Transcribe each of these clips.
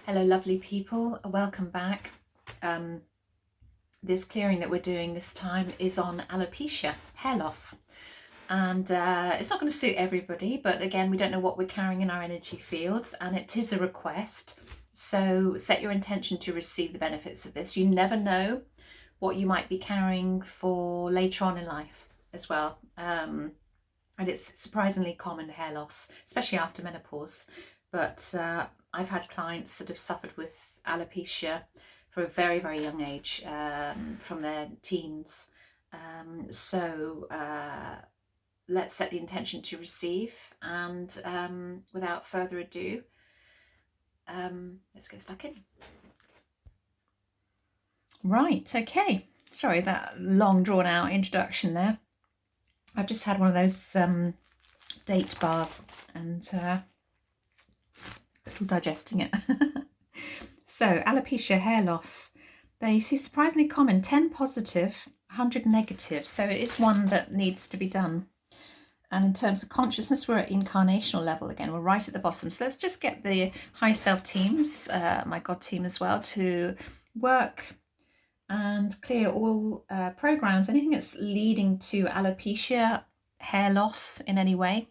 Hello lovely people, welcome back. This clearing that we're doing this time is on alopecia, hair loss, and it's not going to suit everybody, but again we don't know what we're carrying in our energy fields, and it is a request, so set your intention to receive the benefits of this. You never know what you might be carrying for later on in life as well, and it's surprisingly common, hair loss, especially after menopause, but I've had clients that have suffered with alopecia for a very, very young age, from their teens. Let's set the intention to receive, and without further ado, let's get stuck in. Right, okay. Sorry, that long drawn out introduction there. I've just had one of those date bars and still digesting it. So, alopecia, hair loss. They see surprisingly common, 10 positive, 100 negative. So it is one that needs to be done. And in terms of consciousness, we're at incarnational level again. We're right at the bottom. So let's just get the high self teams, my God team as well, to work and clear all programs, anything that's leading to alopecia, hair loss in any way.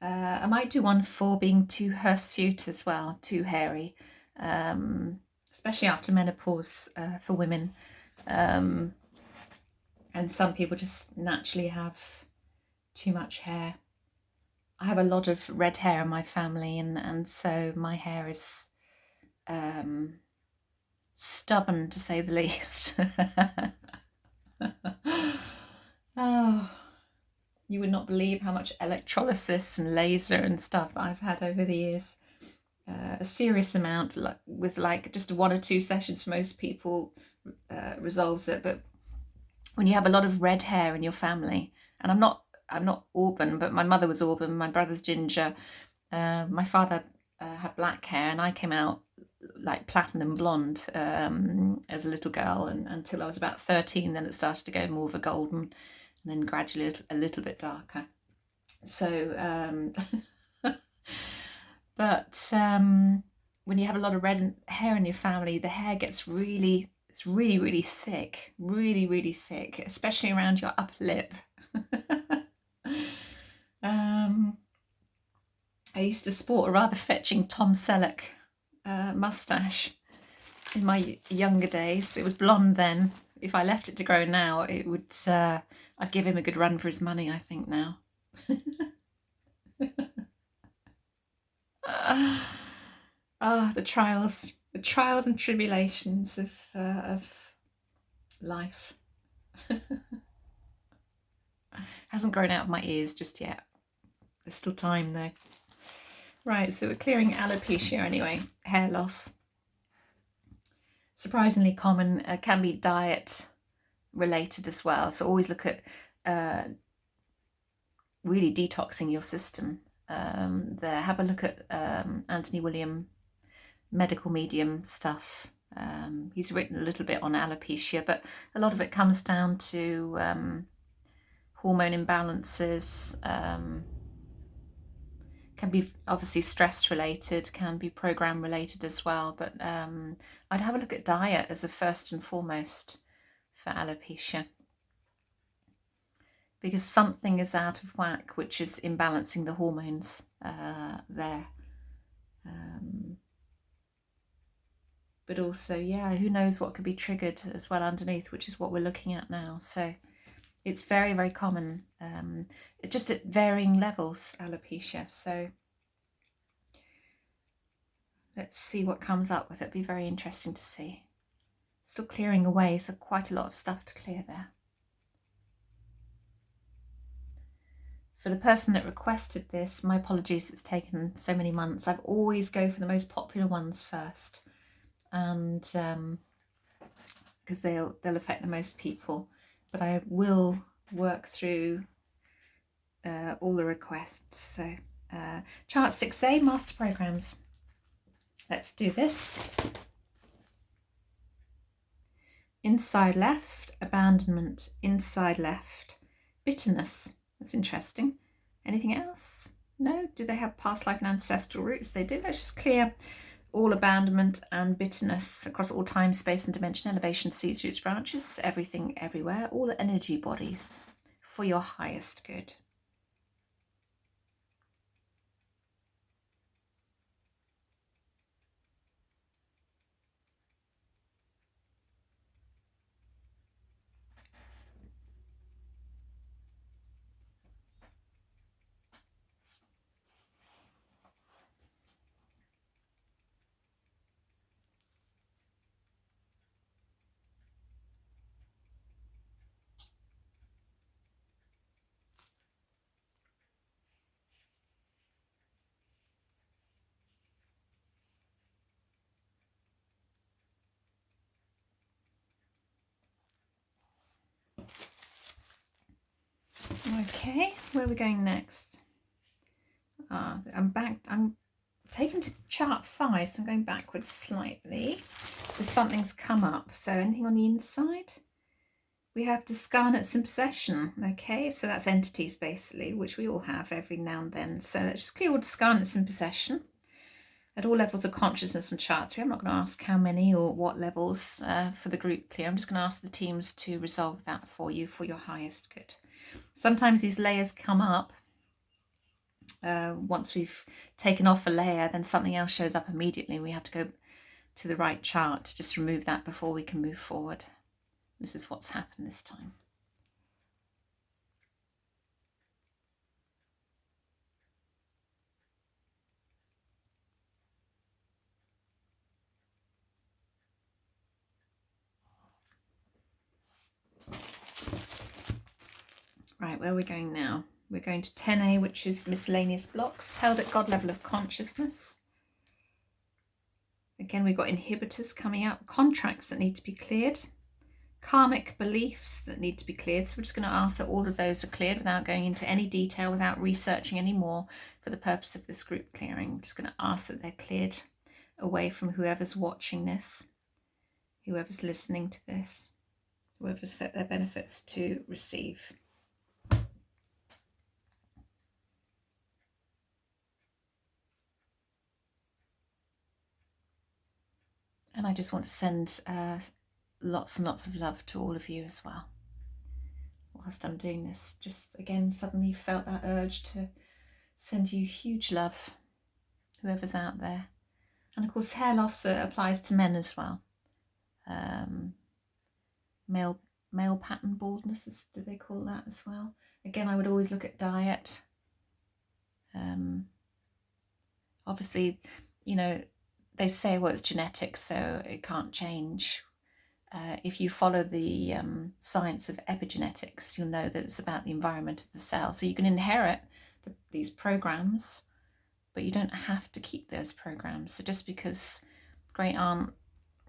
I might do one for being too hirsute as well, too hairy, especially after menopause for women. And some people just naturally have too much hair. I have a lot of red hair in my family, and so my hair is stubborn, to say the least. Oh, you would not believe how much electrolysis and laser and stuff that I've had over the years. A serious amount, with like just 1 or 2 sessions for most people resolves it. But when you have a lot of red hair in your family, and I'm not auburn, but my mother was auburn, my brother's ginger, my father had black hair, and I came out like platinum blonde as a little girl, and until I was about 13, then it started to go more of a golden, and then gradually a little bit darker. So but when you have a lot of red hair in your family, the hair gets really thick, really thick, especially around your upper lip. I used to sport a rather fetching Tom Selleck mustache in my younger days. It was blonde then. If I left it to grow now, it would I'd give him a good run for his money, I think, now. The trials and tribulations of life. Hasn't grown out of my ears just yet. There's still time though. Right, so we're clearing alopecia anyway, hair loss. Surprisingly common, can be diet related as well. So always look at really detoxing your system. There, have a look at Anthony William, medical medium stuff. He's written a little bit on alopecia, but a lot of it comes down to hormone imbalances. Can be obviously stress related, can be program related as well, but I'd have a look at diet as a first and foremost for alopecia, because something is out of whack, which is imbalancing the hormones there. But also, yeah, who knows what could be triggered as well underneath, which is what we're looking at now. So it's very, very common, just at varying levels, alopecia. So let's see what comes up with it. It'll be very interesting to see. Still clearing away, so quite a lot of stuff to clear there. For the person that requested this, my apologies, it's taken so many months. I've always go for the most popular ones first, and because they'll affect the most people. But I will work through all the requests. So chart 6A, master programs. Let's do this. Inside left, abandonment. Inside left, bitterness. That's interesting. Anything else? No? Do they have past life and ancestral roots? They do. Let's just clear all abandonment and bitterness across all time, space and dimension, elevation, seeds, roots, branches, everything, everywhere, all the energy bodies for your highest good. Okay, where are we going next? I'm taken to chart 5, so I'm going backwards slightly. So something's come up. So anything on the inside? We have discarnates in possession. Okay, so that's entities basically, which we all have every now and then. So let's just clear all discarnates in possession at all levels of consciousness and chart 3. I'm not going to ask how many or what levels for the group clear. I'm just going to ask the teams to resolve that for you for your highest good. Sometimes these layers come up. Once we've taken off a layer, then something else shows up immediately. We have to go to the right chart to just remove that before we can move forward. This is what's happened this time. Right, where are we going now? We're going to 10A, which is miscellaneous blocks held at God level of consciousness. Again, we've got inhibitors coming up, contracts that need to be cleared, karmic beliefs that need to be cleared. So we're just going to ask that all of those are cleared without going into any detail, without researching any more for the purpose of this group clearing. We're just going to ask that they're cleared away from whoever's watching this, whoever's listening to this, whoever's set their benefits to receive. And I just want to send lots and lots of love to all of you as well. Whilst I'm doing this, just again suddenly felt that urge to send you huge love, whoever's out there. And of course hair loss applies to men as well. Male pattern baldness, do they call that as well? Again, I would always look at diet. Obviously, you know, they say, well, it's genetic, so it can't change. If you follow the science of epigenetics, you'll know that it's about the environment of the cell. So you can inherit these programs, but you don't have to keep those programs. So just because great aunt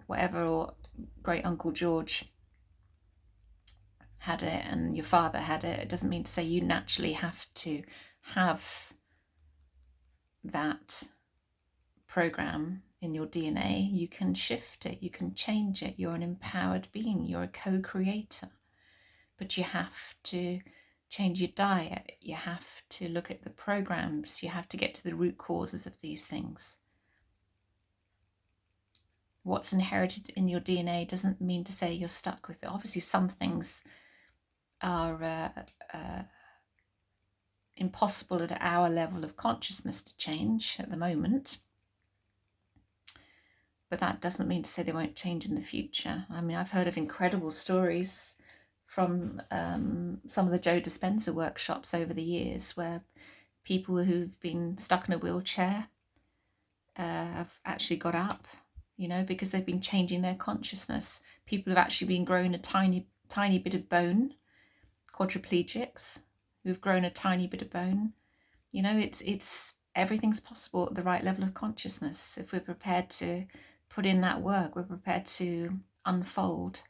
whatever or great uncle George had it and your father had it, it doesn't mean to say you naturally have to have that program in your DNA. You can shift it, you can change it. You're an empowered being, you're a co-creator, but you have to change your diet, you have to look at the programs, you have to get to the root causes of these things. What's inherited in your DNA doesn't mean to say you're stuck with it. Obviously some things are impossible at our level of consciousness to change at the moment, but that doesn't mean to say they won't change in the future. I mean, I've heard of incredible stories from some of the Joe Dispenza workshops over the years where people who've been stuck in a wheelchair have actually got up, you know, because they've been changing their consciousness. People have actually been grown a tiny bit of bone, quadriplegics who've grown a tiny bit of bone. You know, it's everything's possible at the right level of consciousness. If we're prepared to put in that work, we're prepared to unfold.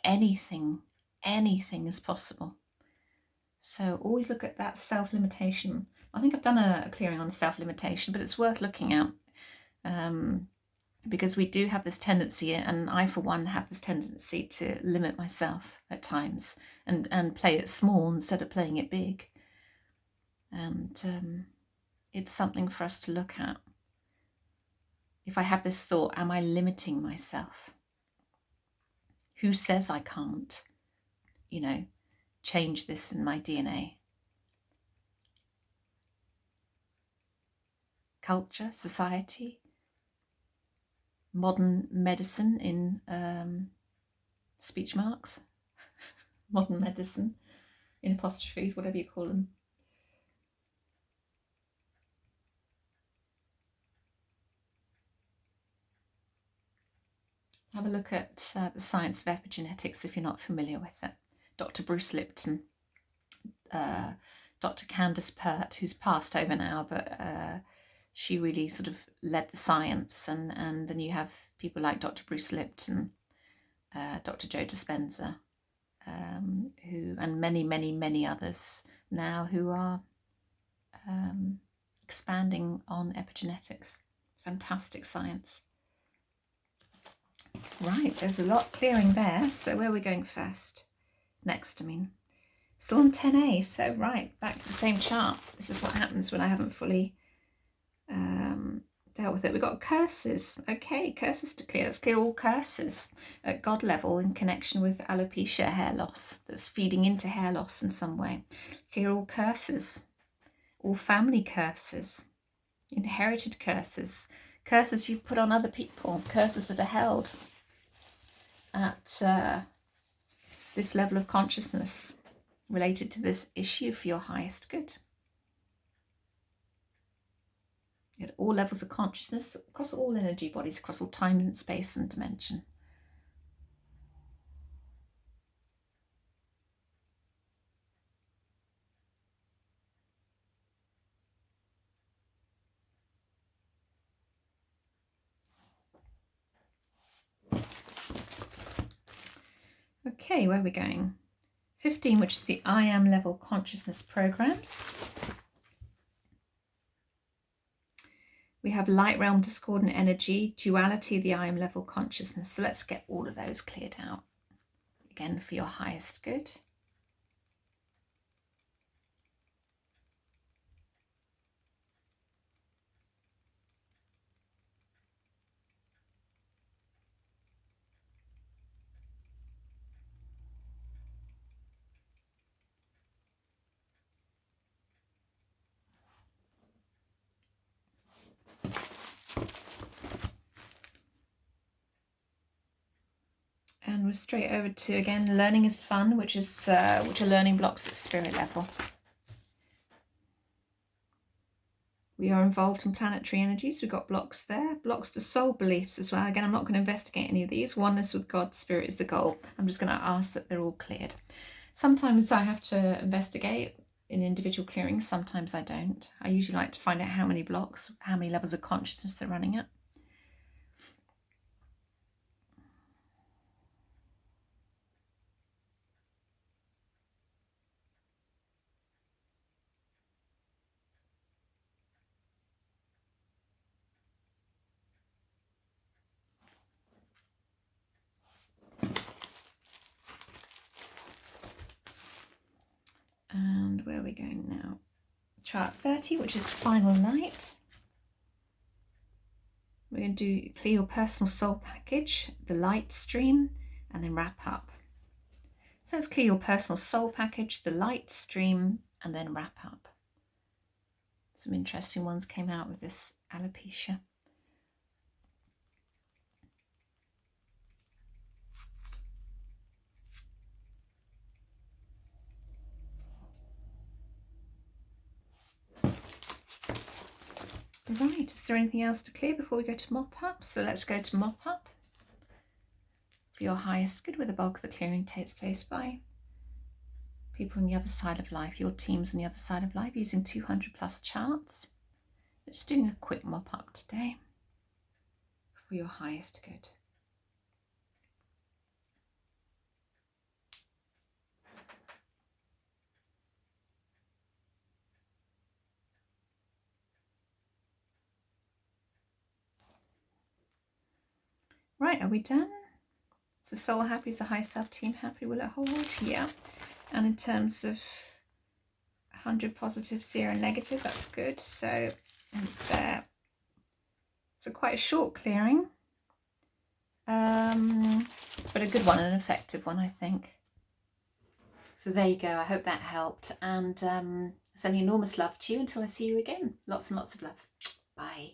Anything is possible. So always look at that self-limitation. I think I've done a clearing on self-limitation, but it's worth looking at, because we do have this tendency, and I for one have this tendency to limit myself at times and play it small instead of playing it big. And it's something for us to look at. if I have this thought, am I limiting myself? Who says I can't, you know, change this in my DNA? Culture, society, modern medicine in speech marks, modern medicine in apostrophes, whatever you call them. Have a look at the science of epigenetics if you're not familiar with it. Dr. Bruce Lipton, Dr. Candace Pert, who's passed over now, but she really sort of led the science, and then you have people like Dr. Bruce Lipton, Dr. Joe Dispenza, who, and many others now who are expanding on epigenetics. Fantastic science. Right, there's a lot clearing there. So where are we going first? Next, I mean. Still on 10A, so right, back to the same chart. This is what happens when I haven't fully dealt with it. We've got curses. Okay, curses to clear. Let's clear all curses at God level in connection with alopecia, hair loss, that's feeding into hair loss in some way. Clear all curses, all family curses, inherited curses, curses you've put on other people, curses that are held at this level of consciousness related to this issue for your highest good. At all levels of consciousness, across all energy bodies, across all time and space and dimension. Okay, where are we going? 15, which is the I am level consciousness programs. We have light realm, discordant energy, duality, the I am level consciousness. So let's get all of those cleared out. Again, for your highest good. And we're straight over to, again, learning is fun, which are learning blocks at spirit level. We are involved in planetary energies. We've got blocks there. Blocks to soul beliefs as well. Again, I'm not going to investigate any of these. Oneness with God, spirit is the goal. I'm just going to ask that they're all cleared. Sometimes I have to investigate in individual clearings. Sometimes I don't. I usually like to find out how many blocks, how many levels of consciousness they're running at. And where are we going now? Chart 30, which is final night. We're going to do clear your personal soul package, the light stream, and then wrap up. So let's clear your personal soul package, the light stream, and then wrap up. Some interesting ones came out with this alopecia. Right, is there anything else to clear before we go to Mop Up? So let's go to Mop Up for your highest good, where the bulk of the clearing takes place by people on the other side of life, your teams on the other side of life, using 200 plus charts. Just doing a quick Mop Up today for your highest good. Right, are we done? Is the soul happy? Is the high self team happy? Will it hold? Yeah. And in terms of 100 positive, 0 negative, that's good. So it's there. So quite a short clearing, but a good one, an effective one, I think. So there you go. I hope that helped, and sending enormous love to you until I see you again. Lots and lots of love. Bye.